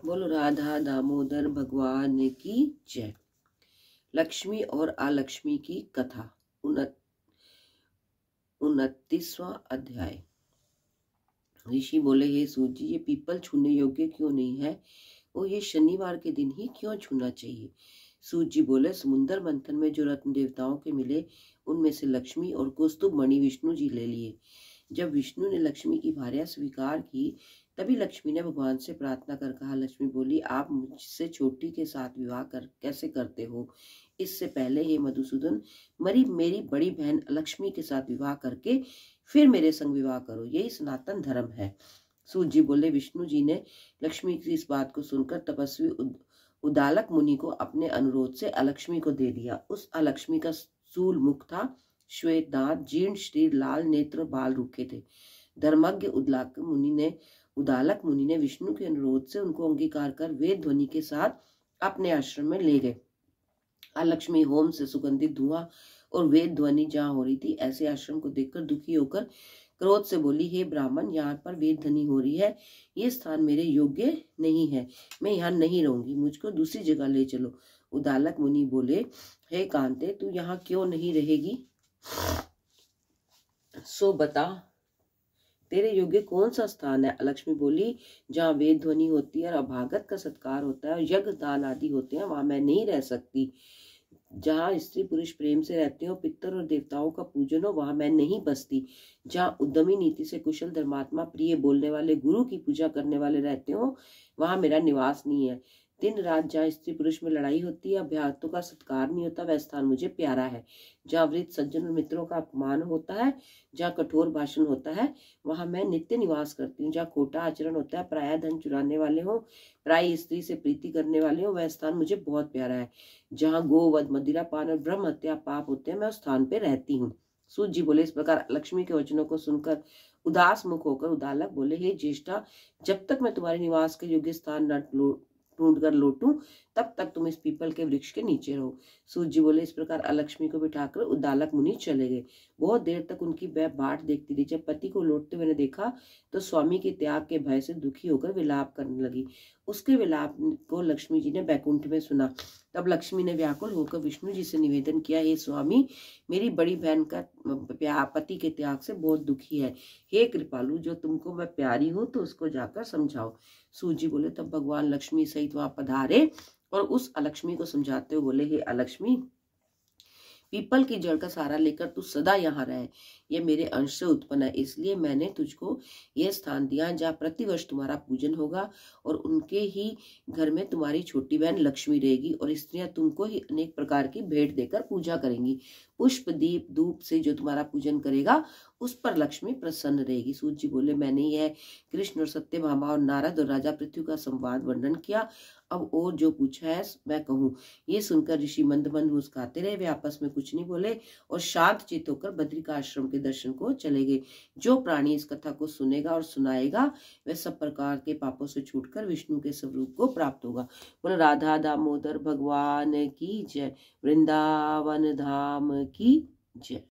बोलो राधा दामोदर भगवान की जय। लक्ष्मी और अलक्ष्मी की कथा 29वां अध्याय। ऋषि बोले, हे सूत जी, ये पीपल छूने योग्य क्यों नहीं है? वो ये शनिवार के दिन ही क्यों छूना चाहिए? सूत जी बोले, समुद्र मंथन में जो रत्न देवताओं के मिले उनमें से लक्ष्मी और कौस्तुभ मणि विष्णु जी ले लिए। जब विष्णु ने लक्ष्मी की भार्या स्वीकार की तभी लक्ष्मी ने भगवान से प्रार्थना कर कहा। लक्ष्मी बोली, आप मुझसे छोटी के साथ विवाह कैसे करते हो? इससे पहले हे मधुसूदन, मेरी बड़ी बहन लक्ष्मी के साथ विवाह करके फिर मेरे संग विवाह करो, यही सनातन धर्म है। सूत जी बोले, विष्णु जी ने लक्ष्मी की इस बात को सुनकर तपस्वी उदालक मुनि को अपने अनुरोध से अलक्ष्मी को दे दिया। उस अलक्ष्मी का स्थूल मुख था, श्वेत दांत, जीर्ण शरीर, लाल नेत्र, बाल रूखे थे। धर्मज्ञ उदालक मुनि ने विष्णु के अनुरोध से उनको अंगीकार कर वेद ध्वनि के साथ अपने आश्रम में ले गए। अलक्ष्मी होम से सुगंधित धुआं और वेद ध्वनि जहाँ हो रही थी, ऐसे आश्रम को देखकर दुखी होकर क्रोध से बोली, हे ब्राह्मण, यहाँ पर वेद ध्वनि हो रही है, ये स्थान मेरे योग्य नहीं है, मैं यहाँ नहीं रहूंगी, मुझको दूसरी जगह ले चलो। उदालक मुनि बोले, हे कांते, तू यहाँ क्यों नहीं रहेगी? सो बता, तेरे योग्य कौन सा स्थान है? लक्ष्मी बोली, जहाँ वेद ध्वनि होती है और अभागत का सत्कार होता है और यज्ञ दान आदि होते हैं, वहां मैं नहीं रह सकती। जहाँ स्त्री पुरुष प्रेम से रहते हो, पितर और देवताओं का पूजन हो, वहां मैं नहीं बसती। जहाँ उद्यमी नीति से कुशल धर्मात्मा प्रिय बोलने वाले गुरु की पूजा करने वाले रहते हो, वहां मेरा निवास नहीं है। दिन रात जहाँ स्त्री पुरुष में लड़ाई होती है, अभ्यागतों का सत्कार नहीं होता, वह स्थान मुझे प्यारा है। जहाँ वृद्ध सज्जन और मित्रों का अपमान होता है, जहाँ कठोर भाषण होता है, वहां मैं नित्य निवास करती हूँ। जहाँ खोटा आचरण होता है, पराया धन चुराने वाले हो, पराई स्त्री से प्रीति करने वाले हो, वह स्थान मुझे बहुत प्यारा है। जहाँ गोवध, मदिरा पान और ब्रह्म हत्या पाप होते हैं, मैं उस स्थान पे रहती हूँ। सूत जी बोले, इस प्रकार लक्ष्मी के वचनों को सुनकर उदास मुख होकर उदालक बोले, हे ज्येष्ठा, जब तक मैं तुम्हारे निवास के योग्य स्थान न ढूंढ कर लौटूं, तब तक तुम इस पीपल के वृक्ष के नीचे रहो। सूत जी बोले, इस प्रकार अलक्ष्मी को बिठाकर उदालक मुनि चले गए। बहुत देर तक उनकी वह बाट देखती रही। जब पति को लौटते हुए देखा तो स्वामी के त्याग के भय से दुखी होकर विलाप करने लगी। उसके विलाप को लक्ष्मी जी ने बैकुंठ में सुना। तब लक्ष्मी ने व्याकुल होकर विष्णु जी से निवेदन किया, हे स्वामी, मेरी बड़ी बहन का पति के त्याग से बहुत दुखी है। हे कृपालु, जो तुमको मैं प्यारी हूं तो उसको जाकर समझाओ। सूत जी बोले, तब भगवान लक्ष्मी सहित वहां पधारे और उस अलक्ष्मी को समझाते हुए बोले, हे अलक्ष्मी, पीपल की जड़ का सहारा लेकर तू सदा यहाँ रहे। ये मेरे अंश से उत्पन्न है, इसलिए मैंने तुझको यह स्थान दिया जहाँ प्रतिवर्ष तुम्हारा पूजन होगा और उनके ही घर में तुम्हारी छोटी बहन लक्ष्मी रहेगी और स्त्रियां तुमको ही अनेक प्रकार की भेंट देकर पूजा करेंगी। पुष्प दीप धूप से जो तुम्हारा पूजन करेगा उस पर लक्ष्मी प्रसन्न रहेगी। सूत जी बोले, मैंने यह कृष्ण और सत्यभामा और नारद और राजा पृथ्वी का संवाद वर्णन किया, अब और जो पूछा है मैं कहूँ। ये सुनकर ऋषि मंद मंद मुस्कुराते रहे, वे आपस में कुछ नहीं बोले और शांत चित होकर बद्रिकाश्रम के दर्शन को चले गए। जो प्राणी इस कथा को सुनेगा और सुनाएगा वह सब प्रकार के पापों से छूटकर विष्णु के स्वरूप को प्राप्त होगा। बोलो राधा दामोदर भगवान की जय, वृंदावन धाम की जय।